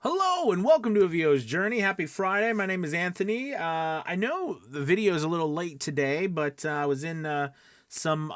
Hello and welcome to A VO's Journey. Happy Friday. My name is Anthony. I know the video is a little late today, but I was in some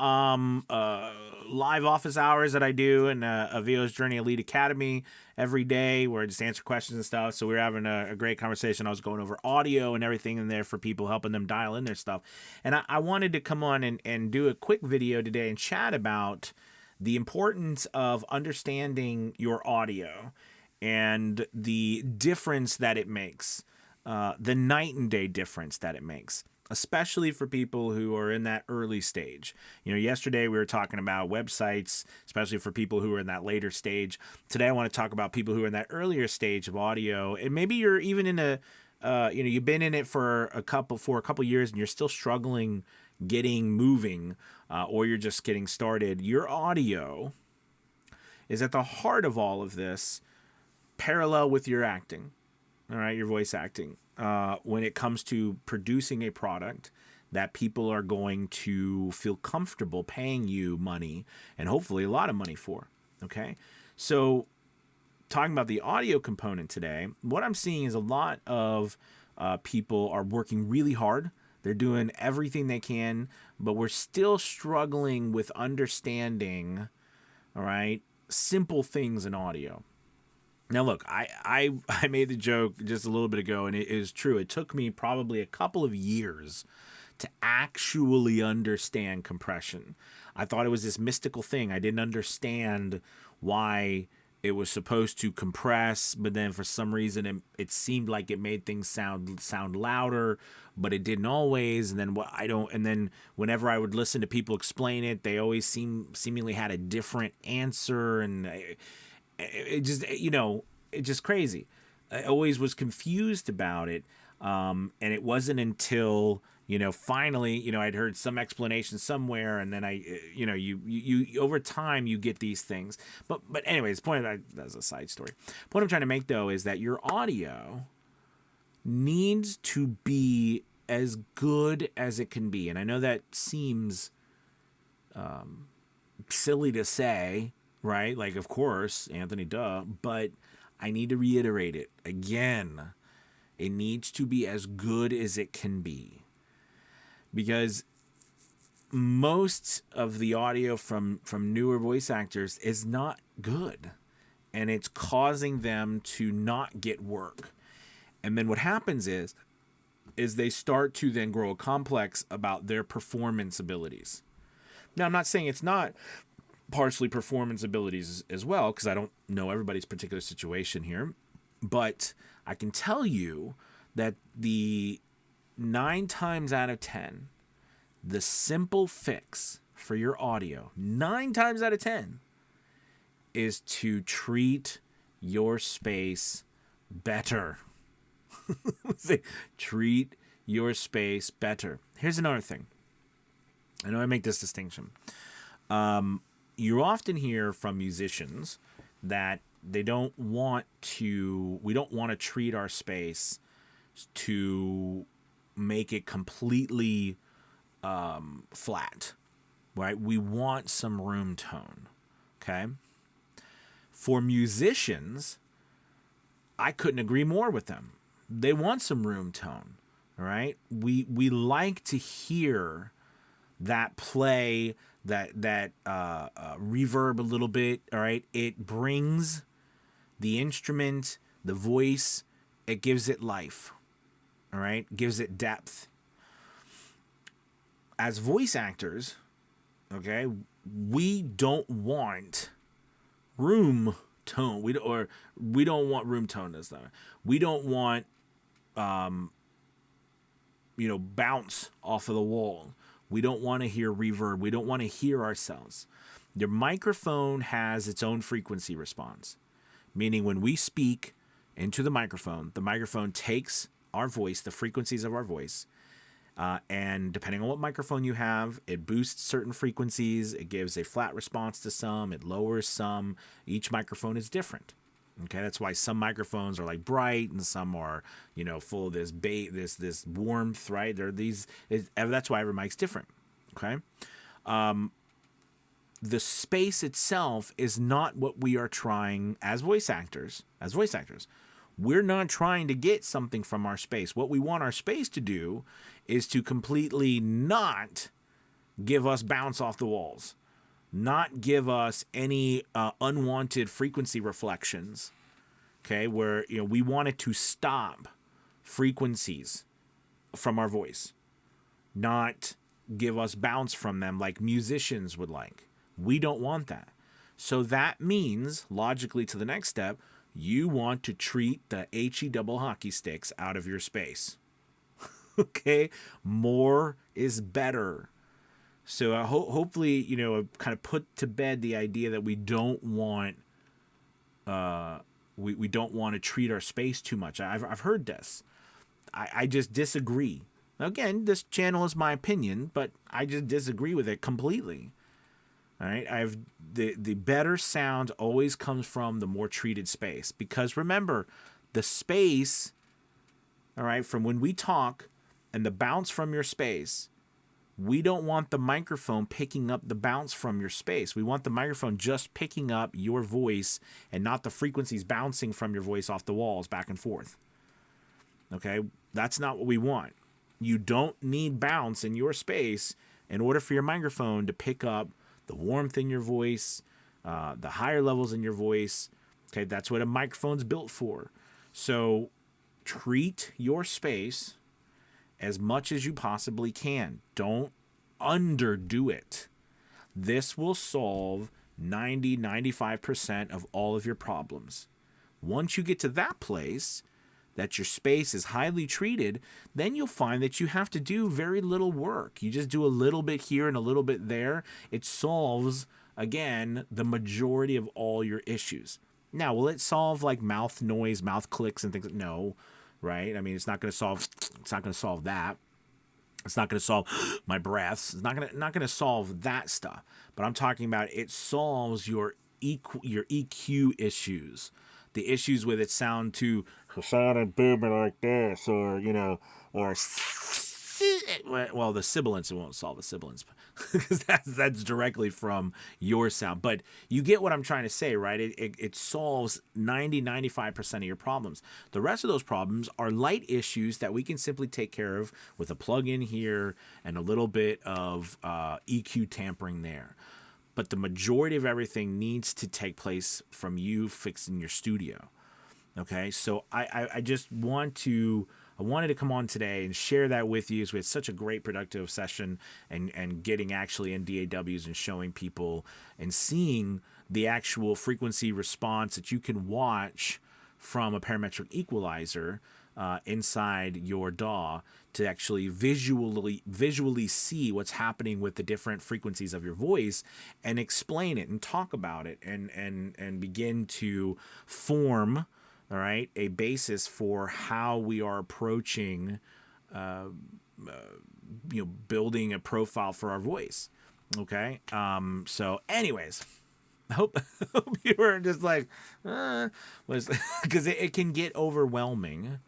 live office hours that I do in A VO's Journey Elite Academy every day where I just answer questions and stuff. So we were having a great conversation. I was going over audio and everything in there for people, helping them dial in their stuff. And I wanted to come on and do a quick video today and chat about the importance of understanding your audio and the difference that it makes, the night and day difference that it makes, especially for people who are in that early stage. You know, yesterday we were talking about websites, especially for people who are in that later stage. Today I want to talk about people who are in that earlier stage of audio, and maybe you're even in a, you've been in it for a couple years and you're still struggling getting moving, or you're just getting started. Your audio is at the heart of all of this, parallel with your acting, all right, your voice acting, when it comes to producing a product that people are going to feel comfortable paying you money and hopefully a lot of money for. Okay, so talking about the audio component today, what I'm seeing is a lot of people are working really hard. They're doing everything they can, but we're still struggling with understanding, all right, simple things in audio. Now, look, I made the joke just a little bit ago, and it is true. It took me probably a couple of years to actually understand compression. I thought it was this mystical thing. I didn't understand why it was supposed to compress, but then for some reason it seemed like it made things sound louder, but it didn't always. And then and then whenever I would listen to people explain it, they always seemingly had a different answer, and it just, it's just crazy. I always was confused about it. And it wasn't until, finally, I'd heard some explanation somewhere, and then you over time you get these things. But anyways, that's a side story. Point I'm trying to make though is that your audio needs to be as good as it can be. And I know that seems silly to say, right? Like, of course, Anthony, duh. But I need to reiterate it again. It needs to be as good as it can be. Because most of the audio from newer voice actors is not good. And it's causing them to not get work. And then what happens is they start to then grow a complex about their performance abilities. Now, I'm not saying it's not partially performance abilities as well, because I don't know everybody's particular situation here, but I can tell you that the 9 times out of 10, the simple fix for your audio, 9 times out of 10, is to treat your space better. Treat your space better. Here's another thing. I know I make this distinction. You often hear from musicians that we don't want to treat our space to make it completely flat, right? We want some room tone, okay? For musicians, I couldn't agree more with them. They want some room tone, all right? We like to hear that play, that reverb a little bit, all right? It brings the instrument, the voice, it gives it life, all right? Gives it depth. As voice actors, okay, we don't want room tone. We don't want room tone. We don't want bounce off of the wall. We don't want to hear reverb. We don't want to hear ourselves. Your microphone has its own frequency response, meaning when we speak into the microphone takes our voice, the frequencies of our voice, and depending on what microphone you have, it boosts certain frequencies. It gives a flat response to some. It lowers some. Each microphone is different. Okay, that's why some microphones are like bright and some are, full of this warmth, right? That's why every mic's different. Okay, the space itself is not what we are trying as voice actors. We're not trying to get something from our space. What we want our space to do is to completely not give us bounce off the walls, not give us any unwanted frequency reflections. Okay, where we want it to stop frequencies from our voice, not give us bounce from them like musicians would like. We don't want that. So that means, logically, to the next step, you want to treat the HE double hockey sticks out of your space. Okay? More is better. So hopefully, kind of put to bed the idea that we don't want we don't want to treat our space too much. I've heard this. I just disagree. Again, this channel is my opinion, but I just disagree with it completely. All right, the better sound always comes from the more treated space, because remember, the space, all right, from when we talk and the bounce from your space, we don't want the microphone picking up the bounce from your space. We want the microphone just picking up your voice and not the frequencies bouncing from your voice off the walls back and forth. Okay, that's not what we want. You don't need bounce in your space in order for your microphone to pick up the warmth in your voice, the higher levels in your voice. Okay, that's what a microphone's built for. So treat your space as much as you possibly can. Don't underdo it. This will solve 90-95% of all of your problems. Once you get to that place, that your space is highly treated, then you'll find that you have to do very little work. You just do a little bit here and a little bit there. It solves, again, the majority of all your issues. Now, will it solve like mouth noise, mouth clicks and things? No, right? I mean, it's not going to solve that. It's not going to solve my breaths. It's not going to solve that stuff. But I'm talking about it solves your EQ issues. The issues with it sound too sounding booming like this, or or well, the sibilance, it won't solve the sibilance because that's directly from your sound. But you get what I'm trying to say, right? It solves 90-95% of your problems. The rest of those problems are light issues that we can simply take care of with a plug-in here and a little bit of EQ tampering there. But the majority of everything needs to take place from you fixing your studio. Okay, so I just wanted to come on today and share that with you. So we had such a great productive session and getting actually in DAWs and showing people and seeing the actual frequency response that you can watch from a parametric equalizer inside your DAW to actually visually see what's happening with the different frequencies of your voice and explain it and talk about it and begin to form, all right, a basis for how we are approaching building a profile for our voice. Okay, so anyways, I hope you were just like because it can get overwhelming.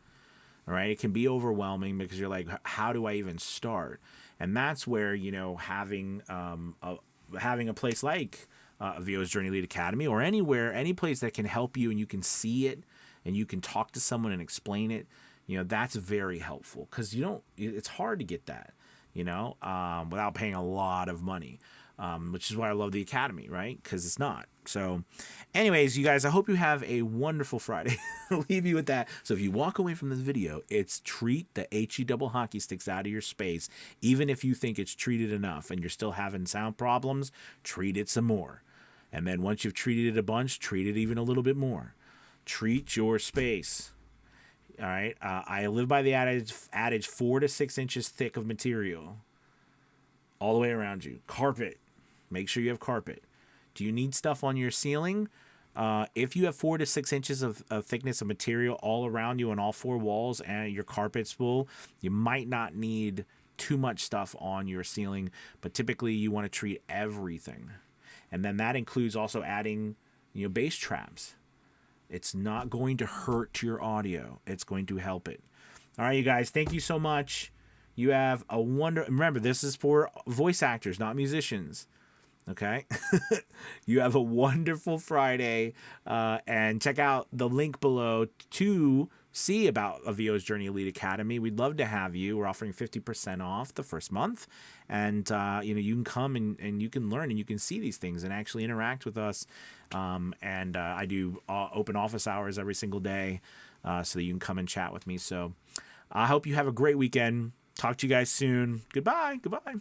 All right, it can be overwhelming because you're like, how do I even start? And that's where having a place like VO's Journey Lead Academy, or any place that can help you and you can see it and you can talk to someone and explain it, that's very helpful, because it's hard to get that, without paying a lot of money, which is why I love the Academy, right? Because it's not. So anyways, you guys, I hope you have a wonderful Friday. I'll leave you with that. So if you walk away from this video, it's treat the HE double hockey sticks out of your space. Even if you think it's treated enough and you're still having sound problems, treat it some more. And then once you've treated it a bunch, treat it even a little bit more. Treat your space. All right. I live by the adage 4 to 6 inches thick of material all the way around you. Carpet. Make sure you have carpet. Do you need stuff on your ceiling? If you have 4 to 6 inches of thickness of material all around you on all 4 walls and your carpet's full, you might not need too much stuff on your ceiling, but typically you want to treat everything. And then that includes also adding, bass traps. It's not going to hurt your audio. It's going to help it. All right, you guys, thank you so much. You have a remember, this is for voice actors, not musicians. Okay. You have a wonderful Friday, and check out the link below to see about Avio's Journey Elite Academy. We'd love to have you. We're offering 50% off the first month, and you can come and you can learn and you can see these things and actually interact with us. And I do open office hours every single day, so that you can come and chat with me. So I hope you have a great weekend. Talk to you guys soon. Goodbye. Goodbye.